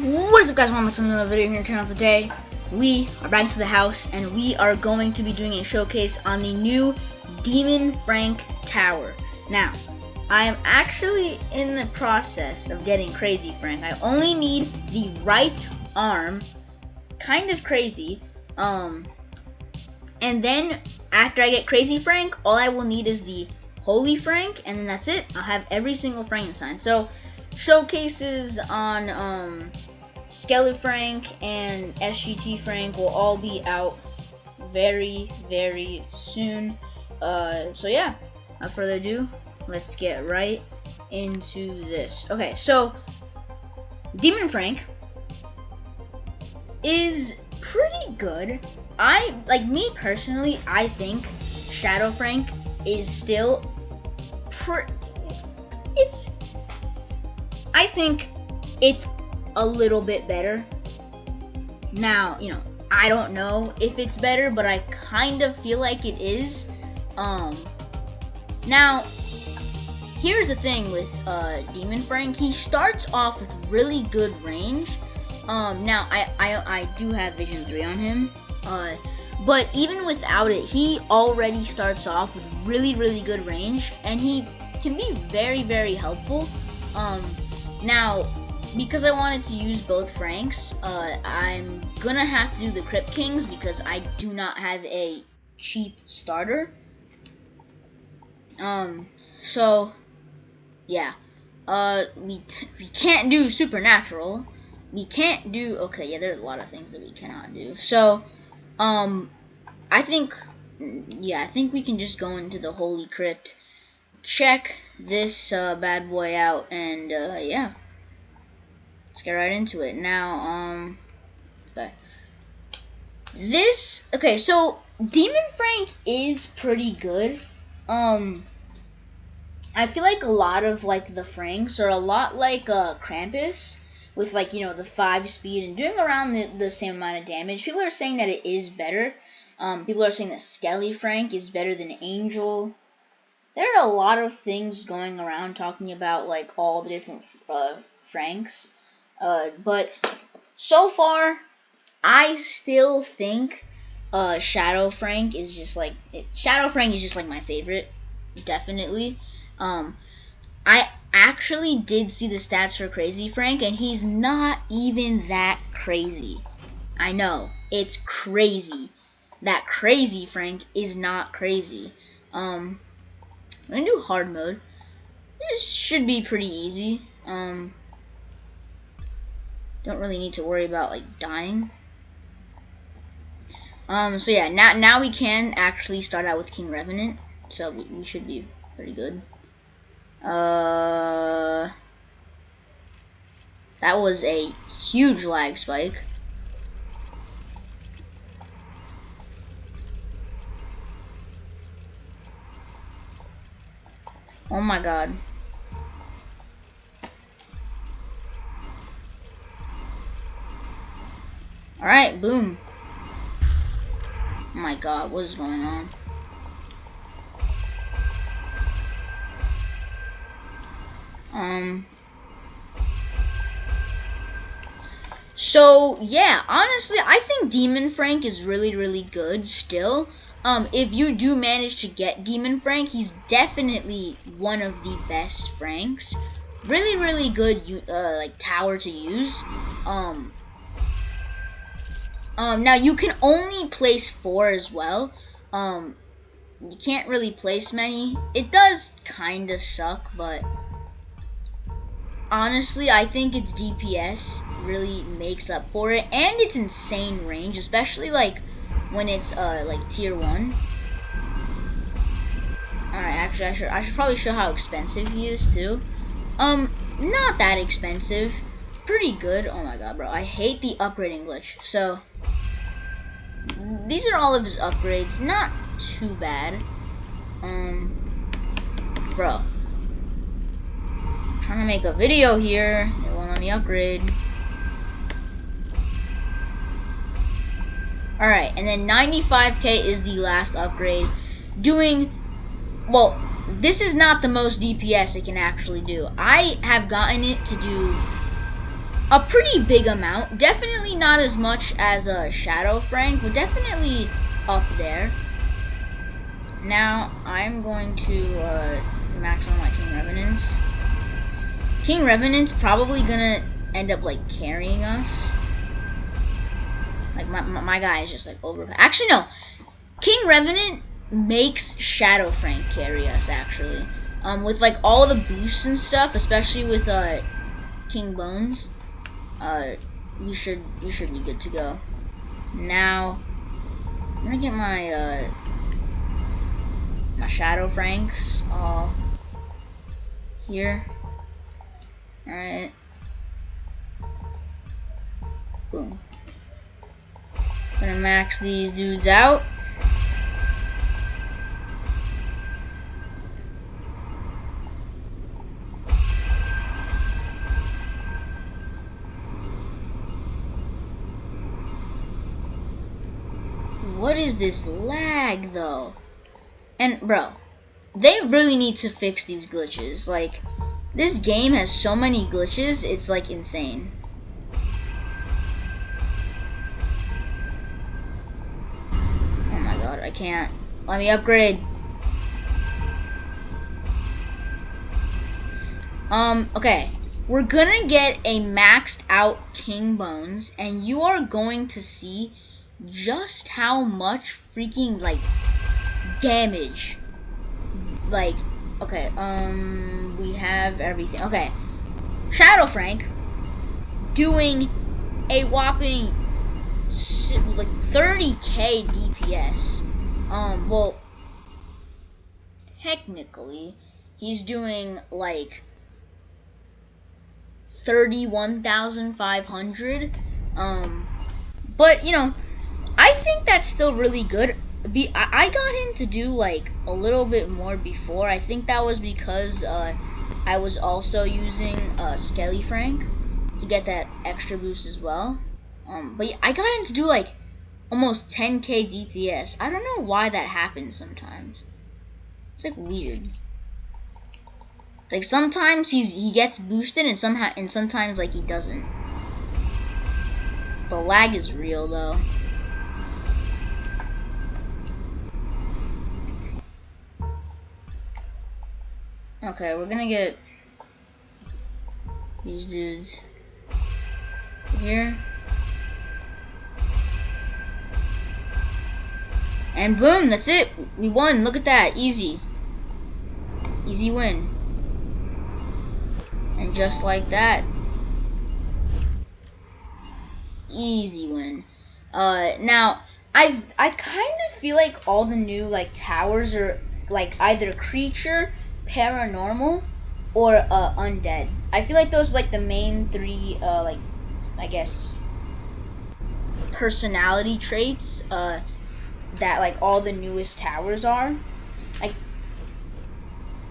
What is up, guys? Welcome to another video here on the channel. Today we are back to the house and we are going to be doing a showcase on the new Demon Frank Tower. Now, I am actually in the process of getting Crazy Frank. I only need the right arm, kind of crazy, and then after I get Crazy Frank, all I will need is the Holy Frank, and then that's it. I'll have every single Frankenstein. So showcases on Skelly Frank and SGT Frank will all be out very, very soon. So yeah, without further ado, let's get right into this. Okay, so Demon Frank is pretty good. Me personally, I think Shadow Frank is still I think it's a little bit better. Now, I don't know if it's better, but I kind of feel like it is. Now, here's the thing with Demon Frank. He starts off with really good range. Now, I do have Vision 3 on him. But even without it, he already starts off with really, really good range, and he can be very, very helpful. Now, because I wanted to use both Franks, I'm gonna have to do the Crypt Kings because I do not have a cheap starter. So yeah, we can't do Supernatural. We can't do, okay, yeah, there's a lot of things that we cannot do. So, I think we can just go into the Holy Crypt, check this bad boy out, and yeah, let's get right into it. Now, okay, so Demon Frank is pretty good. I feel like a lot of the Franks are a lot like Krampus, with the 5 speed and doing around the same amount of damage. People are saying that it is better. People are saying that Skelly Frank is better than Angel. There are a lot of things going around talking about all the different Franks. But so far, I still think Shadow Frank is just Shadow Frank is just my favorite, definitely. I actually did see the stats for Crazy Frank, and he's not even that crazy. I know, it's crazy. That Crazy Frank is not crazy. I'm gonna do hard mode. This should be pretty easy. Don't really need to worry about dying. So yeah, now we can actually start out with King Revenant, so we should be pretty good. That was a huge lag spike. Oh my god. Alright, boom. Oh my god, what is going on? So yeah, honestly, I think Demon Frank is really, really good still. If you do manage to get Demon Frank, he's definitely one of the best Franks. Really, really good tower to use. Now you can only place 4 as well. You can't really place many. It does kinda suck, but honestly, I think its DPS really makes up for it, and it's insane range, especially when it's tier 1. Alright, actually I should probably show how expensive he is too. Not that expensive. Pretty good. Oh my god, bro. I hate the upgrading glitch. So these are all of his upgrades. Not too bad. Bro. I'm trying to make a video here. It won't let me upgrade. Alright, and then 95k is the last upgrade. Well, this is not the most DPS it can actually do. I have gotten it to do a pretty big amount. Definitely not as much as Shadow Frank, but definitely up there. Now I'm going to max on my King Revenants. King Revenant's probably gonna end up like carrying us. Like my guy is just like over. Actually no, King Revenant makes Shadow Frank carry us actually. With like all the boosts and stuff, especially with King Bones. You should be good to go. Now I'm gonna get my my Shadow Franks all here. Alright. Boom. Gonna max these dudes out. What is this lag though? And bro, they really need to fix these glitches. Like, this game has so many glitches, it's like insane. Oh my god, I can't. Let me upgrade. Okay. We're gonna get a maxed out King Bones, and you are going to see just how much freaking like damage. Like, okay, we have everything. Okay, Shadow Frank doing a whopping like 30k DPS. Well, technically, he's doing like 31,500. But you know, I think that's still really good. I got him to do like a little bit more before. I think that was because I was also using Skelly Frank to get that extra boost as well. But yeah, I got him to do like almost 10k DPS. I don't know why that happens sometimes. It's like weird. Like sometimes he gets boosted and sometimes like he doesn't. The lag is real though. Okay, we're gonna get these dudes here. And boom, that's it. We won. Look at that. Easy. Easy win. And just like that. Easy win. Now, I kind of feel like all the new like towers are like either creature, paranormal, or undead. I feel like those are like the main three like I guess personality traits that like all the newest towers are. Like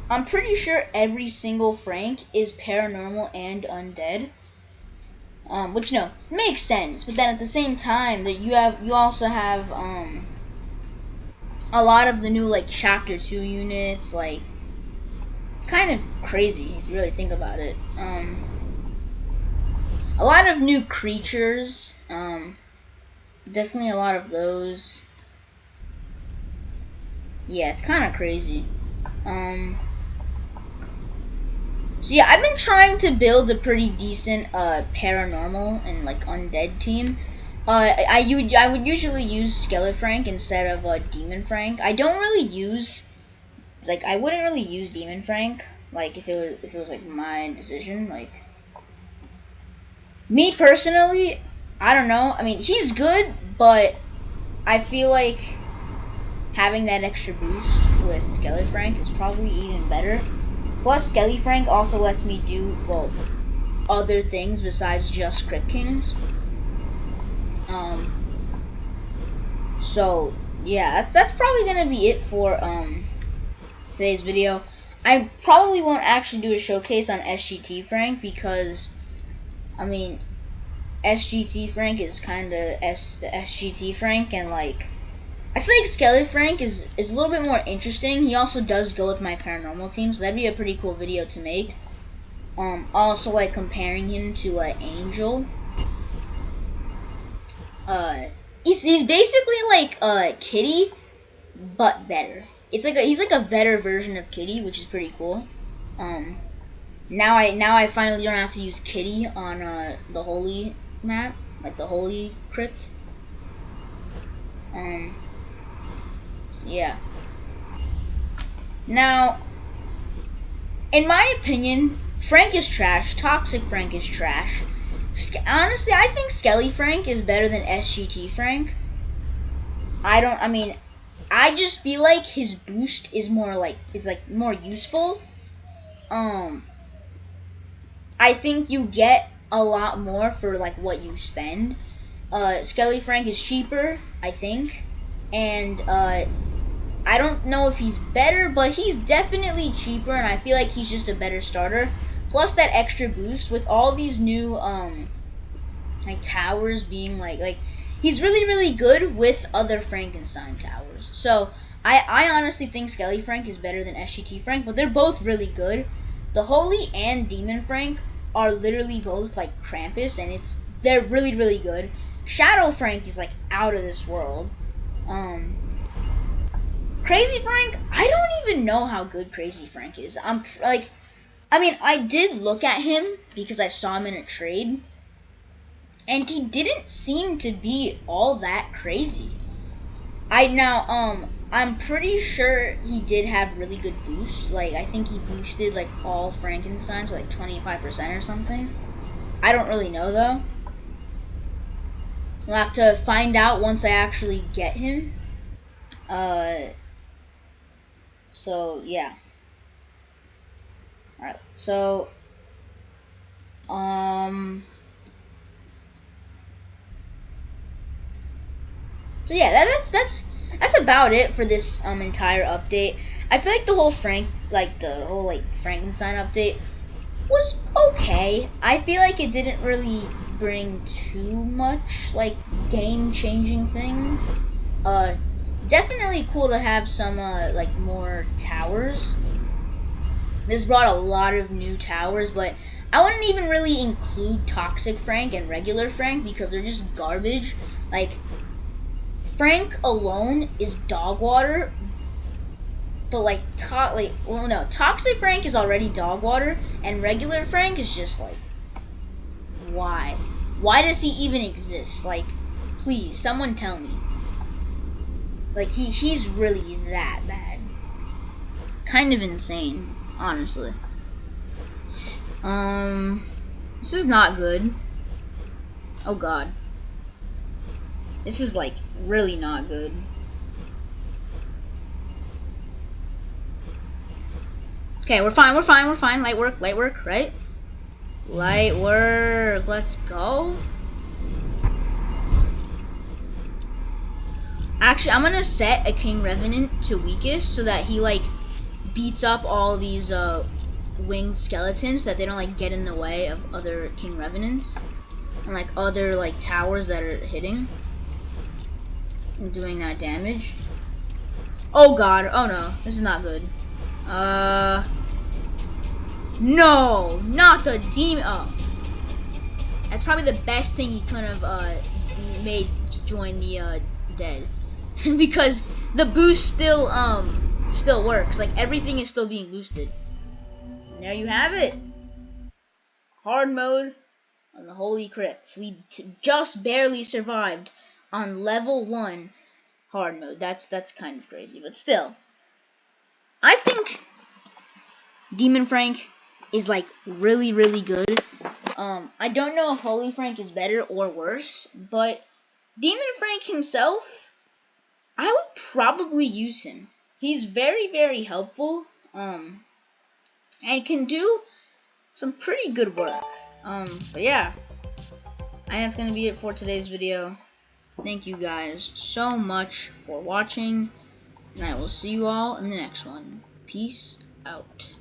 I'm pretty sure every single Frank is paranormal and undead. Which no makes sense, but then at the same time that you also have a lot of the new like chapter 2 units. Like it's kind of crazy if you really think about it. A lot of new creatures, definitely a lot of those. Yeah, it's kind of crazy. So yeah, I've been trying to build a pretty decent paranormal and like undead team. I would usually use Skelly Frank instead of Demon Frank. I don't really use I wouldn't really use Demon Frank like if it was like my decision. Like me personally, I don't know. I mean, he's good, but I feel like having that extra boost with Skelly Frank is probably even better. Plus, Skelly Frank also lets me do, well, other things besides just Crypt Kings. So, yeah, that's probably gonna be it for, today's video. I probably won't actually do a showcase on SGT Frank because, I mean, SGT Frank is kinda SGT Frank, and, like, I feel like Skelly Frank is a little bit more interesting. He also does go with my paranormal team, so that'd be a pretty cool video to make. Also like comparing him to Angel. He's basically like Kitty, but better. It's like he's like a better version of Kitty, which is pretty cool. Now I finally don't have to use Kitty on the holy map, like the holy crypt. So yeah. Now, in my opinion, Frank is trash. Toxic Frank is trash. Honestly, I think Skelly Frank is better than SGT Frank. I just feel like his boost is more useful. I think you get a lot more for like what you spend. Skelly Frank is cheaper, I think, and I don't know if he's better, but he's definitely cheaper, and I feel like he's just a better starter. Plus that extra boost with all these new like towers being like he's really good with other Frankenstein towers. So I honestly think Skelly Frank is better than SGT Frank, but they're both really good. The Holy and Demon Frank are literally both like Krampus, and they're really good. Shadow Frank is like out of this world. Crazy Frank, I don't even know how good Crazy Frank is. I did look at him because I saw him in a trade, and he didn't seem to be all that crazy. I'm pretty sure he did have really good boosts. Like, I think he boosted like all Frankensteins like 25% or something. I don't really know though. We'll have to find out once I actually get him. So yeah. Alright, so so yeah, that's about it for this entire update. I feel like the whole Frankenstein update was okay. I feel like it didn't really bring too much like game-changing things. Definitely cool to have some like more towers. This brought a lot of new towers, but I wouldn't even really include Toxic Frank and regular Frank because they're just garbage. Like, Frank alone is dog water, but Toxic Frank is already dog water, and regular Frank is just like, why? Why does he even exist? Like, please, someone tell me. Like, he's really that bad. Kind of insane, honestly. This is not good. Oh god. This is like really not good. Okay, we're fine. Light work, right? Light work, let's go. Actually, I'm gonna set a King Revenant to weakest so that he like beats up all these winged skeletons so that they don't like get in the way of other King Revenants and like other like towers that are hitting and doing that damage. Oh god, oh no, this is not good. No, not the demon. Oh, that's probably the best thing he could have made to join the dead, because the boost still works. Like, everything is still being boosted. And there you have it. Hard mode on the Holy Crypt. We just barely survived on level 1 hard mode. That's kind of crazy, but still, I think Demon Frank is like really good. I don't know if Holy Frank is better or worse, but Demon Frank himself, I would probably use him. He's very helpful, and can do some pretty good work. But yeah, I think that's gonna be it for today's video. Thank you guys so much for watching, and I will see you all in the next one. Peace out.